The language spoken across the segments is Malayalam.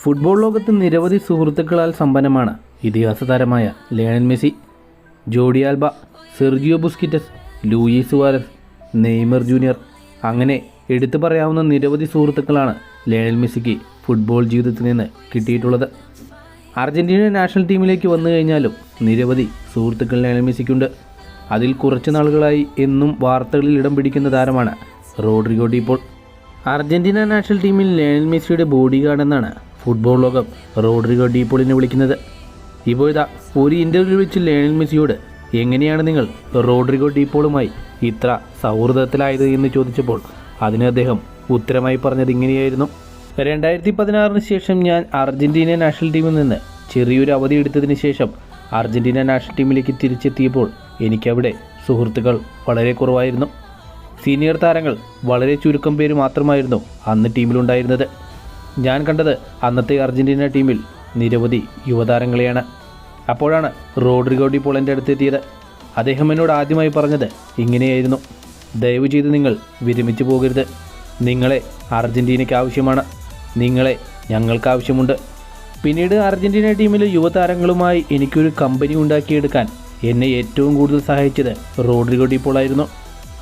ഫുട്ബോൾ ലോകത്ത് നിരവധി സുഹൃത്തുക്കളാൽ സമ്പന്നമാണ് ഇതിഹാസ താരമായ Lionel Messi. Jordi Alba, Sergio Busquets, Luis Suarez, Neymar junior, അങ്ങനെ എടുത്തു പറയാവുന്ന നിരവധി സുഹൃത്തുക്കളാണ് ലയണൽ മെസ്സിക്ക് ഫുട്ബോൾ ജീവിതത്തിൽ നിന്ന് കിട്ടിയിട്ടുള്ളത്. അർജൻറ്റീന നാഷണൽ ടീമിലേക്ക് വന്നു കഴിഞ്ഞാലും നിരവധി സുഹൃത്തുക്കൾ ലയണൽ മെസ്സിക്കുണ്ട്. അതിൽ കുറച്ച് നാളുകളായി എന്നും വാർത്തകളിൽ ഇടം പിടിക്കുന്ന താരമാണ് Rodrigo de Paul. Argentina national ടീമിൽ ലയണൽ മെസ്സിയുടെ ബോഡി ഗാർഡ് എന്നാണ് ഫുട്ബോൾ ലോകം റോഡ്രിഗോ ഡി പോളിനെ വിളിക്കുന്നത്. ഇപ്പോഴിതാ ഒരു ഇൻ്റർവ്യൂ വെച്ച് ലയണൽ മെസ്സിയോട് എങ്ങനെയാണ് നിങ്ങൾ റോഡ്രിഗോ ഡി പോളുമായി ഇത്ര സൗഹൃദത്തിലായത് എന്ന് ചോദിച്ചപ്പോൾ അതിന് അദ്ദേഹം ഉത്തരമായി പറഞ്ഞത് ഇങ്ങനെയായിരുന്നു: 2016 ശേഷം ഞാൻ അർജൻറ്റീന നാഷണൽ ടീമിൽ നിന്ന് ചെറിയൊരു അവധി എടുത്തതിന് ശേഷം അർജൻറ്റീന നാഷണൽ ടീമിലേക്ക് തിരിച്ചെത്തിയപ്പോൾ എനിക്കവിടെ സുഹൃത്തുക്കൾ വളരെ കുറവായിരുന്നു. സീനിയർ താരങ്ങൾ വളരെ ചുരുക്കം പേര് മാത്രമായിരുന്നു അന്ന് ടീമിലുണ്ടായിരുന്നത്. ഞാൻ കണ്ടത് അന്നത്തെ അർജൻറ്റീന ടീമിൽ നിരവധി യുവതാരങ്ങളെയാണ്. അപ്പോഴാണ് റോഡ്രിഗോ ഡി പോൾ എൻ്റെ അടുത്തെത്തിയത്. അദ്ദേഹം എന്നോട് ആദ്യമായി പറഞ്ഞത് ഇങ്ങനെയായിരുന്നു: ദയവ് ചെയ്ത് നിങ്ങൾ വിരമിച്ചു പോകരുത്. നിങ്ങളെ അർജൻറ്റീനയ്ക്ക് ആവശ്യമാണ്, നിങ്ങളെ ഞങ്ങൾക്ക് ആവശ്യമുണ്ട്. പിന്നീട് അർജൻറ്റീന ടീമിലെ യുവതാരങ്ങളുമായി എനിക്കൊരു കമ്പനി ഉണ്ടാക്കിയെടുക്കാൻ എന്നെ ഏറ്റവും കൂടുതൽ സഹായിച്ചത് റോഡ്രിഗോ ഡി പോൾ ആയിരുന്നു.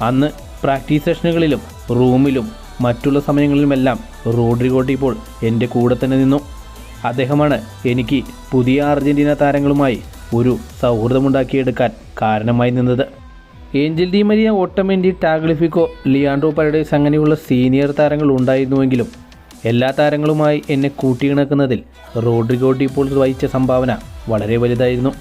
അന്ന് പ്രാക്ടീസ് സെഷനുകളിലും റൂമിലും മറ്റുള്ള സമയങ്ങളിലുമെല്ലാം റോഡ്രിഗോ ഡി പോൾ എൻ്റെ കൂടെ തന്നെ നിന്നു. അദ്ദേഹമാണ് എനിക്ക് പുതിയ അർജൻറ്റീന താരങ്ങളുമായി ഒരു സൗഹൃദമുണ്ടാക്കിയെടുക്കാൻ കാരണമായി നിന്നത്. Angel Di Maria, Otamendi, Tagliafico, Leandro Paredes അങ്ങനെയുള്ള സീനിയർ താരങ്ങൾ ഉണ്ടായിരുന്നുവെങ്കിലും എല്ലാ താരങ്ങളുമായി എന്നെ കൂട്ടിയിണക്കുന്നതിൽ റോഡ്രിഗോ ഡി പോൾ വഹിച്ച സംഭാവന വളരെ വലുതായിരുന്നു.